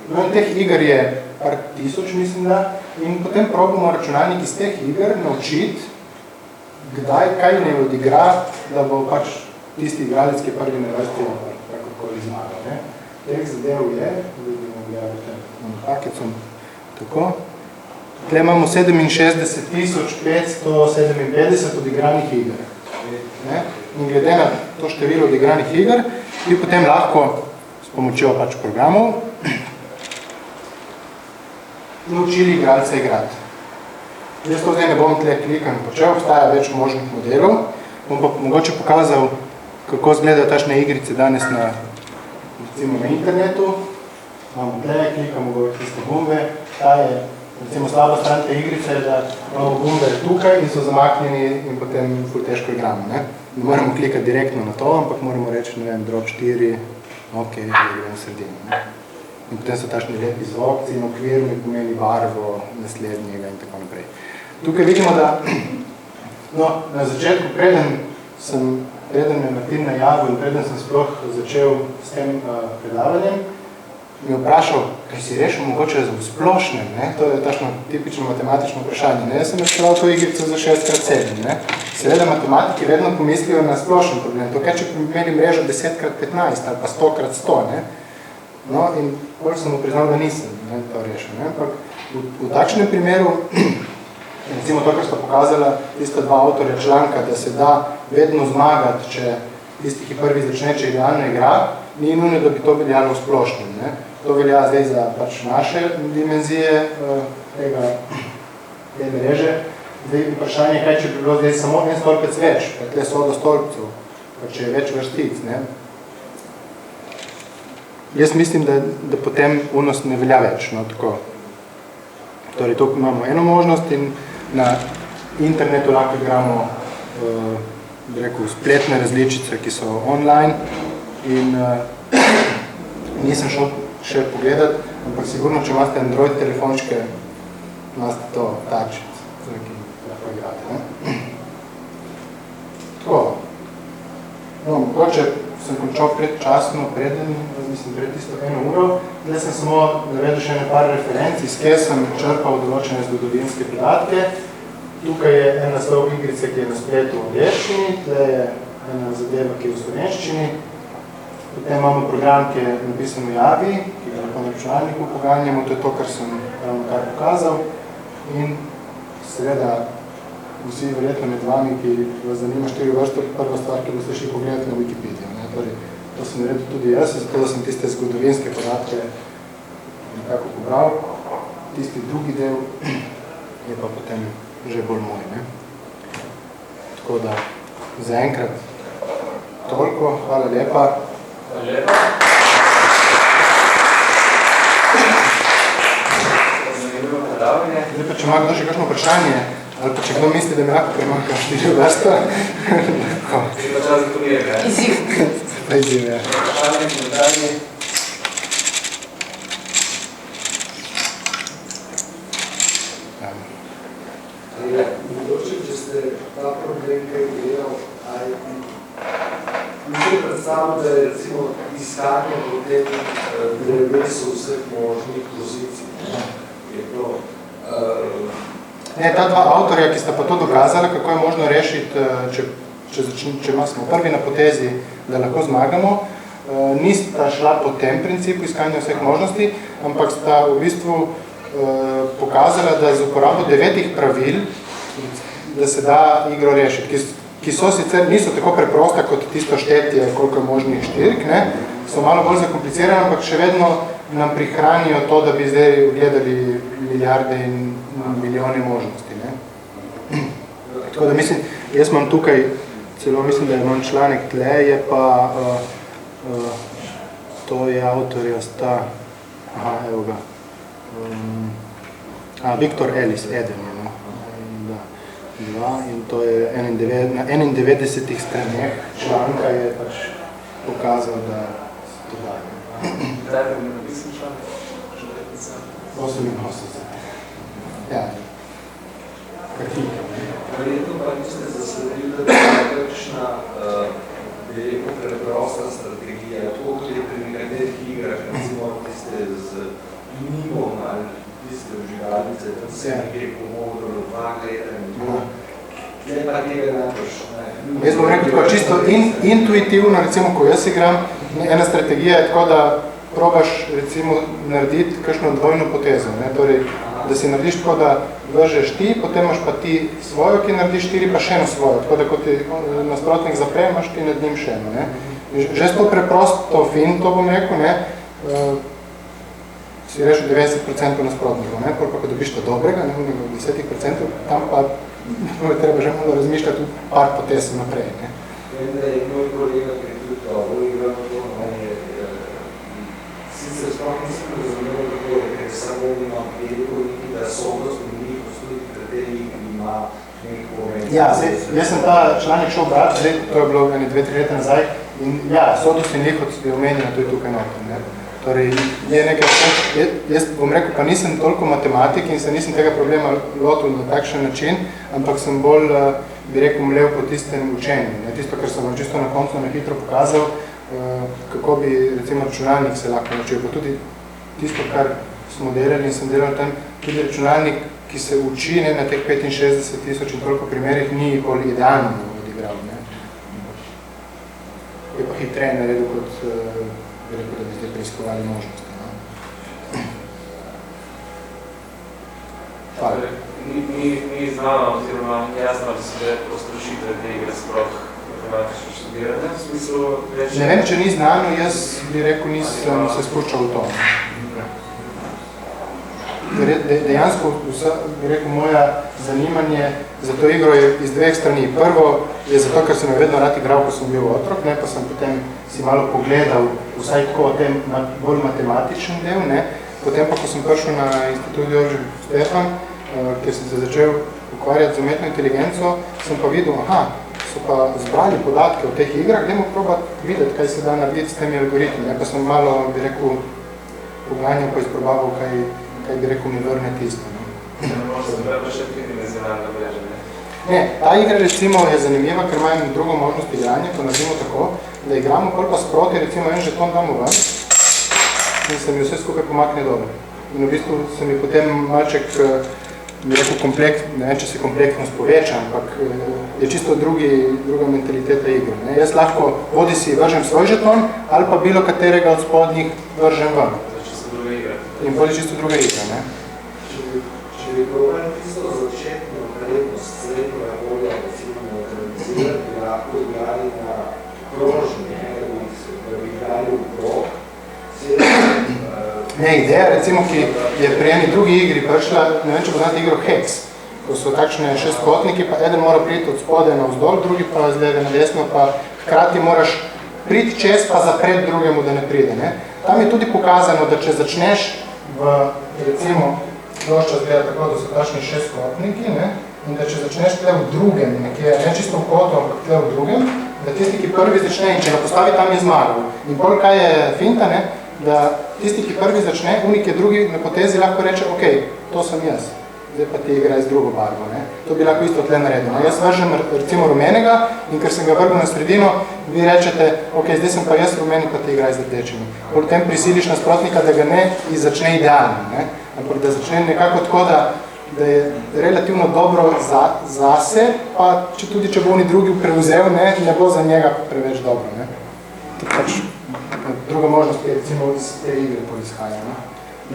No in teh igr je par tisoč, mislim da, in potem probamo računalnik iz teh igr naučiti, kaj ne odigra, da bo pač tisti igralec, ki je prvi na vrsti, kakorkoli zmagal. Teh zadev je, vidimo, gledate na pakecom, tako. Tukaj imamo 67,557 odigranih igr. In glede na to število odigranih igr, bi potem lahko s pomočjo pač programov naučili igralce igrati. Jaz to zdaj ne bom tle klikan počel, obstaja več možnih modelov. Bom pa mogoče pokazal, kako izgledajo tašne igrice danes na, recimo, na internetu. Imamo tle, klikamo v tiste gumbe. Ta je, recimo, slaba stran te igrice, da imamo gumbe tukaj in so zamaknjeni in potem ful težko igramo. Ne moramo klikati direktno na to, ampak moramo reči, ne vem, drop 4, ok, gremo v sredino. In potem so tašni lepi zvokci in okvirni pomeni barvo naslednjega in tako naprej. Tukaj vidimo, da na začetku, preden me Martin najavil in preden sem sploh začel s tem predavanjem, mi je vprašal, kaj si rešil mogoče v splošnem, to je tašno tipično matematično vprašanje. Jaz sem rešil to igrico za 6x7. Seveda matematiki vedno pomislijo na splošen problem, to kaj če bi imeli mrežo 10x15 ali pa 100x100, No, in bolj sem mu priznal, da nisem to rešil. Ampak v takšnem primeru, recimo to, kar sta pokazala tista dva avtorja članka, da se da vedno zmagati, če tisti, ki prvi začne, če idealno igra, ni nujno, da bi to veljalo v splošnem. To velja zdaj za pač naše dimenzije te mreže. Zdaj vprašanje je, kaj če bi bilo zdaj samo en stolpec več, pa tle so do stolpcev, pa če je več vrstic. Jaz mislim, da potem unos ne velja več. Torej, tukaj imamo eno možnost in na internetu lahko igramo spletne različice, ki so online in nisem šel še pogledati, ampak sigurno, če imate Android telefončke, imate to tačic, ki lahko igrate. Tako. No, mogoče sem končal predčasno, pred tisto 1 uro. Zdaj sem samo navedel še par referenc, iz kje sem črpal določene zgodovinske podatke. Tukaj je en naslov igrice, ki je na spletu v angleščini, tukaj je ena zadeva, ki je v slovenščini. Potem imamo program, ki je napisan v Javi, ki ga lahko na računalniku poganjamo, to je to, kar sem ravno kar pokazal. In seveda vsi verjetno med vami, ki vas zanima 4 vrste, prva stvar, ki boste šli pogledati na Wikipedijo. To sem naredil tudi jaz, zato da sem tiste zgodovinske podatke nekako pobral. Tisti drugi del je pa potem že bolj moj. Tako da zaenkrat toliko. Hvala lepa. Hvala lepa. Zanimivo predavanje. Zdaj pa, če ima kdo še kakšno vprašanje, ali pa če kdo misli, da mi lahko premakam 4 vrsta. Je pa čas za turnir, Izziv. Izziv, ja. Vprašanje, komentarji. Mogoče, če ste ta problem kaj gledal, mislim predstavljamo, da je recimo iskanje po tem drevesu vseh možnih pozicij. Je to... Ta dva avtorja, ki sta pa to dokazala, kako je možno rešiti, če smo prvi na potezi, da lahko zmagamo, nista šla po tem principu iskanja vseh možnosti, ampak sta v bistvu pokazala, da z uporabo 9 pravil, da se da igro rešiti, ki so sicer niso tako preprosta kot tisto štetje, koliko je možnih štirk, ne? So malo bolj zakomplicirane, ampak še vedno nam prihranijo to, da bi zdaj gledali milijarde in milijone možnosti. Ne? Tako da mislim, jaz imam tukaj, celo mislim, da imam članek tle, je pa to je avtorja sta, evo ga, Viktor Ellis, eden je, no? Da, in to je na 91 straneh članka je pač pokazal, da to daje. Kdaj bi mi napisal članek? 88. Ja. Kartika. Verjetno pa niste zasledili, da je kakšna preprosta strategija, tako kot je pri nekaterih igrah, recimo tiste z minimum ali tiste vžigalice, tam se nekaj pomodro, 2 gleda in tako. Zdaj pa tega najbolj. Jaz bom rekel tako, čisto intuitivno, recimo, ko jaz igram, ena strategija je tako, da probaš, recimo, narediti kakšno dvojno potezo, ne? Torej, da si narediš tako, da vržeš ti, potem imaš pa ti svojo, ki narediš 4, pa še eno svojo, tako da, ko ti nasprotnik zapre, imaš ti nad njim še eno, ne? Že s to preprosto finto, bom rekel, ne? Si rešil 90% nasprotnikov, ne? Pa, ko dobiš to dobrega, ne? 10%, tam pa treba že malo razmišljati par potez naprej, ne? Vem, da je moj kolega, ki je tudi dobro igral to, sicer sploh nisem razumel tako, ker samo imam veliko nekaj, da sodost in njih postudi, kateri ima nek pomen. Ja, jaz sem ta članek šel brati, zdaj to je bilo 2-3 leta nazaj, in ja, sodost in njih je omenjena tudi tukaj noter, ne? Torej, je nekaj, jaz bom rekel, pa nisem toliko matematik in se nisem tega problema lotil na takšen način, ampak sem bolj, bi rekel, mlev po tistem učenju. Ne? Tisto, kar sem vam čisto na koncu na hitro pokazal, kako bi, recimo, računalnik se lahko naučil. Pa tudi tisto, kar smo delali in sem delal tam, tudi računalnik, ki se uči ne, na teh 65,000 in toliko primerih, ni bolj idealno odigral. Ne? Je pa hitreje naredil kot bi rekel, da bi zdaj preiskovali možnosti. No? Hvala. Ni znano, oziroma jasno, da so bile prostrošitve te igre sploh matematično študirane, v smislu reči? Ne vem, če ni znano, jaz bi rekel, nisem se spuščal v to. Dejansko, bi rekel, moja zanimanje za to igro je iz 2 strani. Prvo je zato, ker sem jo vedno rad igral, ko sem bil otrok, ne, pa sem potem si malo pogledal vsaj tako tem bolj matematičen del, ne. Potem pa, ko sem prišel na Institut Jožef Stefan, kjer sem se začel ukvarjati z umetno inteligenco, sem pa videl, so pa zbrali podatke o teh igrah, dajmo probati videti, kaj se da narediti s temi algoritmi, ne. Pa sem malo, bi rekel, poglanjal pa izprobaval, kaj bi rekel, mi vrne tisto. Pa še tridimenzionalna mreža, ne? Ne, ta igra recimo je zanimiva, ker imam drugo možnost igranja, ko naredimo tako, da igramo pol pa sproti, recimo en žeton damo ven in se mi vse skupaj pomakne dobro. In v bistvu se mi potem malček, bi rekel, ne vem, če se kompleksnost poveča, ampak je čisto druga mentaliteta igre. Ne? Jaz lahko bodi si vržem svoj žeton ali pa bilo katerega od spodnjih vržem ven. Čisto druga igra. In bodi čisto druga igra, ne? Če bi probali tisto začetno vrednost srednjega volja, recimo neutralizirati, bi lahko igrali na krožnje, da bi igrali v krog. Ne, ideja, recimo, ki je pri eni drugi igri prišla, ne vem, če poznate igro Hex, ko so takšne šestkotniki, pa eden mora priti od spode na vzdolj, drugi pa z leve na desno, pa hkrati moraš priti čez, pa zapred drugemu, da ne pride. Ne? Tam je tudi pokazano, da če začneš v, recimo, plošča zgleda tako, da so takšni šestkotniki, ne? In da če začneš tle v drugem, nekje, ne čisto v kotu, ampak tle v drugem, da tisti, ki prvi začne in če ga postavi, tam je zmagal. In pol kaj je finta, ne? Da tisti, ki prvi začne, unik je drugi na potezi lahko reče, ok, to sem jaz, zdaj pa ti igraj z drugo barvo. Ne? To bi lahko isto tle naredil. Jaz vržem recimo rumenega in ker sem ga vrgel na sredino, vi rečete, ok, zdaj sem pa jaz rumeni, pa ti igraj z rdečimi. Potem prisiliš nasprotnika, da ga ne začne idealno, ne? Ampak da začne nekako tako, da je relativno dobro zase, pa tudi če bo oni drugi prevzel, ne bo za njega preveč dobro. Ne? To pač Druga možnost je recimo iz te igre poizhaja.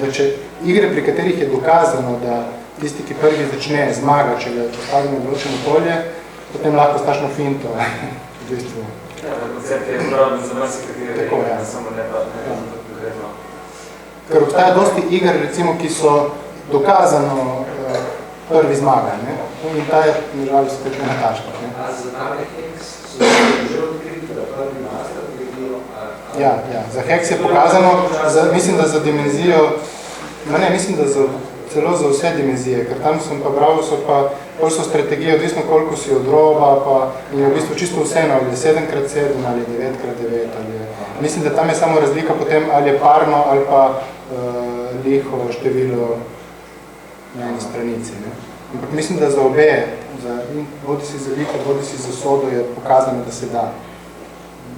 Da če igre, pri katerih je dokazano, da tisti, ki prvi začne zmaga, če ga postavi na določeno polje, potem lahko stašno finto. V bistvu. Ja, koncept je uporaben za marsikateri Tako, ja. samo ne pa konkretno. Ker obstaja dosti iger, recimo, ki so dokazano prvi zmaga, ne? In ta je, nažalost, spet ne nataška. A za nave Hex so že odkriti, da prvi master vidijo? Ja, za Hex je pokazano, mislim, da za dimenzijo, mislim, da celo za vse dimenzije, ker tam sem pa bral, so strategije, odvisno koliko si od roba, pa in v bistvu čisto vseeno, ali je 7x7 ali 9x9, mislim, da tam je samo razlika potem, ali je parno ali pa liho število na eni stranici. Ne? Ampak mislim, da za obe, bodi si za liho, bodi si za sodo, je pokazano, da se da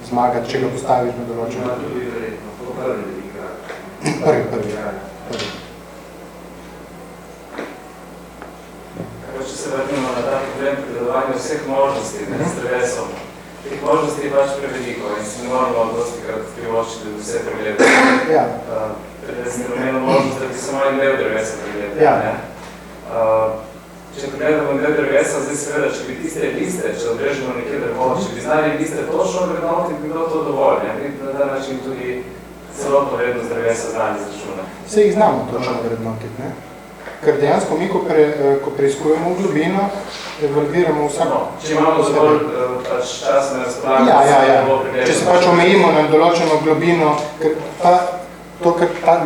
zmagati, če ga postaviš na določeno. Ima tudi verjetno, to prvi igra. Prvi. Če se vrnimo na ta problem pregledovanja vseh možnosti s drevesom, teh možnosti je pač preveliko in se ne moramo dosti krat privoščiti, da vse pregledamo. Ja. Dreves je imelo možnost, da bi samo en del drevesa pregledali. Ja. Če pregledamo del drevesa, zdaj seveda, če bi tiste liste, če odrežemo nekje drevo, če bi znali liste točno vrednoti, bi bilo to dovolj. Na ta način tudi celotno vrednost drevesa znali izračunati. Vse jih znamo točno vrednotiti, ne? Ker dejansko mi, ko preiskujemo v globino, evalviramo vsako. Če imamo dovolj časa na razpolago, ja. Če se pač omejimo na določeno globino, ker ta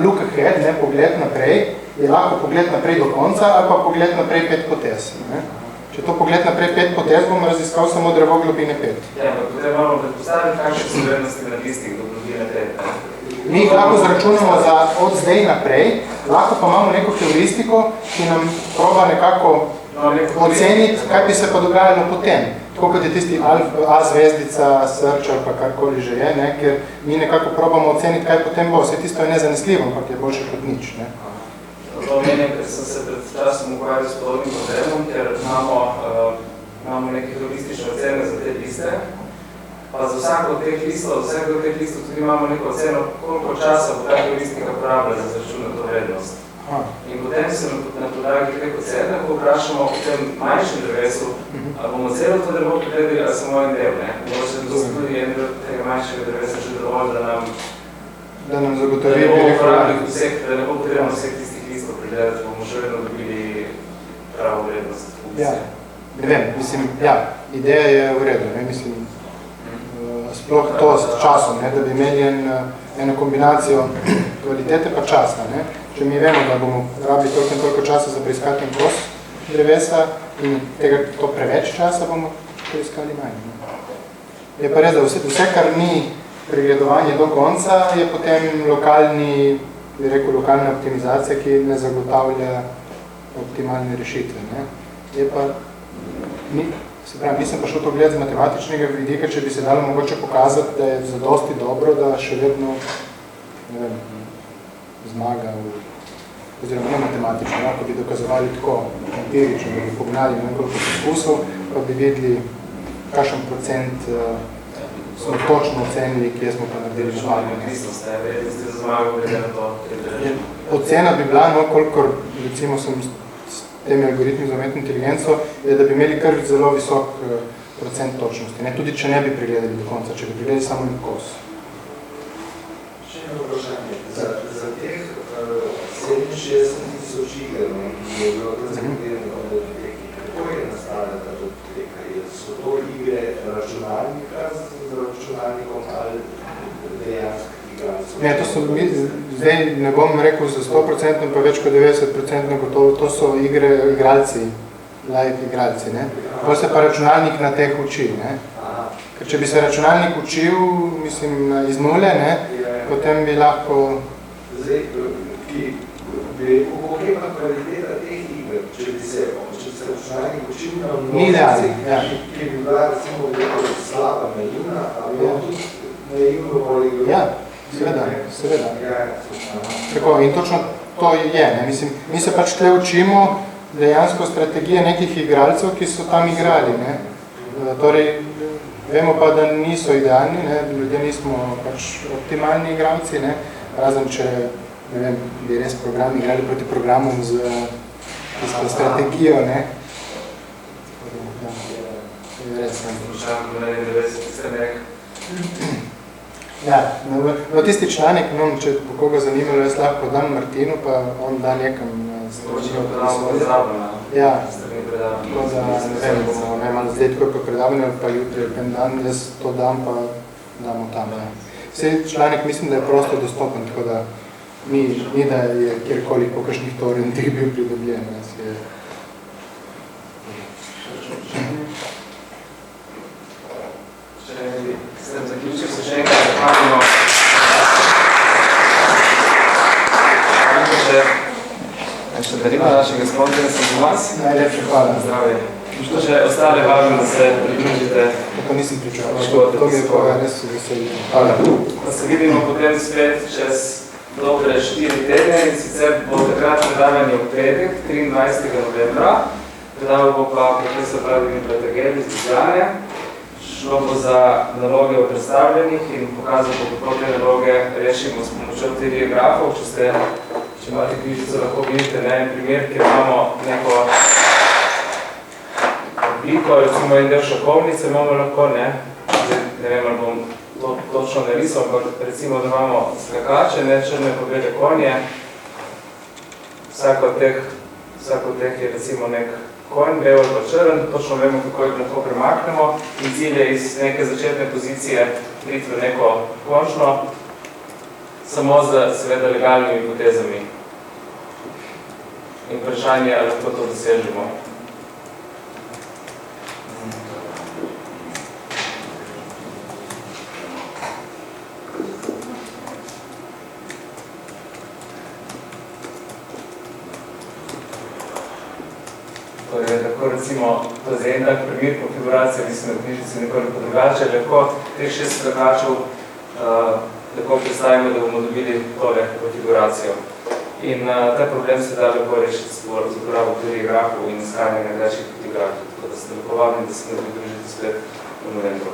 look ahead, ne, pogled naprej, je lahko pogled naprej do konca ali pa pogled naprej 5 potez. Ne? Če to pogled naprej 5 potez, bom raziskal samo drevo globine 5. Ja, ampak potem moramo predpostaviti, kakšne so vrednosti na listih do globine 5. Mi jih lahko zračunamo od zdaj naprej, lahko pa imamo neko heuristiko, ki nam proba nekako oceniti, kaj bi se pa dogajalo potem. Tako kot je tisti A zvezdica, srč ali pa karkoli že je, ne? Ker mi nekako probamo oceniti, kaj potem bo. Vse tisto je nezanesljivo, ampak je boljše kot nič. Ne? To omenjam, ker sem se pred časom ukvarjal s podobnim problemom, ker imamo neke heuristične ocene za te liste. Pa za vsako od teh listov tudi imamo neko oceno, koliko časa bo ta heuristika porabila za izračunati to vrednost. In potem se na podlagi teh ocene vprašamo v tem manjšem drevesu, ali bomo celo to drevo pregledali ali samo en del. Mogoče tudi en del tega manjšega drevesa že dovolj, da nam zagotovi da ne bo potrebno vseh tistih listov pregledati, bomo še vedno dobili pravo vrednost funkcije. Ne vem, mislim, ideja je v redu, ne, mislim, sploh to s časom, ne, da bi imeli eno kombinacijo kvalitete pa časa. Ne. Če mi vemo, da bomo rabili toliko in toliko časa za preiskati en kos drevesa in to preveč časa bomo preiskali manj. Ne. Je pa res, da vse, kar ni pregledovanje do konca, je potem lokalna optimizacija, ki ne zagotavlja optimalne rešitve. Ne. Je pa nisem pa šel to gledati z matematičnega vidika, če bi se dalo mogoče pokazati, da je zadosti dobro, da še vedno zmaga, oziroma ne matematično, ko bi dokazovali tako empirično, da bi pognali nekoliko poskusov, pa bi videli, kakšen procent smo točno ocenili, kje smo pa naredili zmago. Ocena bi bila, kolikor, recimo, sem temi algoritmi za umetno inteligenco, je, da bi imeli kar zelo visok procent točnosti. Ne? Tudi če ne bi pregledali do konca, če bi pregledali samo en kos. Še eno vprašanje. Za teh 67,000 iger, ki je bilo razgledeno od datoteki, kako je nastala ta datoteka? So to igre računalnika z računalnikom ali dejanskih igralcev? Ne, to so, zdaj ne bom rekel za 100%, pa več kot 90% gotovo, to so igralci, live igralci, ne. Potem se pa računalnik na teh uči, ne. Ker če bi se računalnik učil, mislim, iz nule, ne, potem bi lahko... Zdaj, ki bi rekel, koliko je pa kvaliteta teh iger, če bi se računalnik učil na množici, ki bi bila recimo slaba naivna, ali je tudi naivno poliglo? Ja, seveda. Tako, in točno to je, ne, mislim, mi se pač tle učimo dejansko strategije nekih igralcev, ki so tam igrali, ne. Torej, vemo pa, da niso idealni, ne? Ljudje nismo pač optimalni igralci, ne? Razen če, ne vem, bi res programi igrali proti programom z tisto strategijo, ne? Ja, no tisti članek, no, če po koga zanimalo, jaz lahko dam Martinu, pa on da nekam ja, tako da, ne vem, bomo najmanj zdaj tako po predavanju, pa jutri en dan, jaz to dam, pa damo tam. Vse članek mislim, da je prosto dostopen, tako da ni da je kjerkoli po kakšnih torrentih bil pridobljen. S tem zaključil se še enkrat zahvalimo. Še darimo našega sponzorja za vas. Najlepše hvala. Zdravje. Še ostale vabim, da se pridružite. To nisem pričakoval. To mi je pa res veselje. Hvala. Pa se vidimo potem spet čez dobre 4 tedne in sicer bo takrat predavanje v petek, 23. novembra. Predaval bo pa profesor Vladimir Plategel iz Ljubljane. Šlo bo za naloge v predstavljenih in pokazal bo, kako te naloge rešimo s pomočjo grafov. Če imate knjižico, lahko vidite en primer, kjer imamo neko obliko, recimo en del šahovnice imamo lahko, ne vem, ali bom to točno narisal, ampak recimo, da imamo skakače, črne pa bele konje. Vsak od teh je recimo nek konj, bel ali pa črn, točno vemo, kako jih lahko premaknemo in cilj je iz neke začetne pozicije priti v neko končno, samo z seveda legalnimi potezami. In vprašanje, ali lahko to dosežemo. Torej, lahko recimo, to je en tak primer konfiguracije, mislim, da knjižice nekoliko drugače, lahko teh 6 skakačev tako predstavimo, da bomo dobili tole konfiguracijo. In ta problem se da lahko rešiti z uporabo grafov in iskanja najdražjih grafov, tako da ste lepo vabljeni, da se ne pridružite spet v novembru.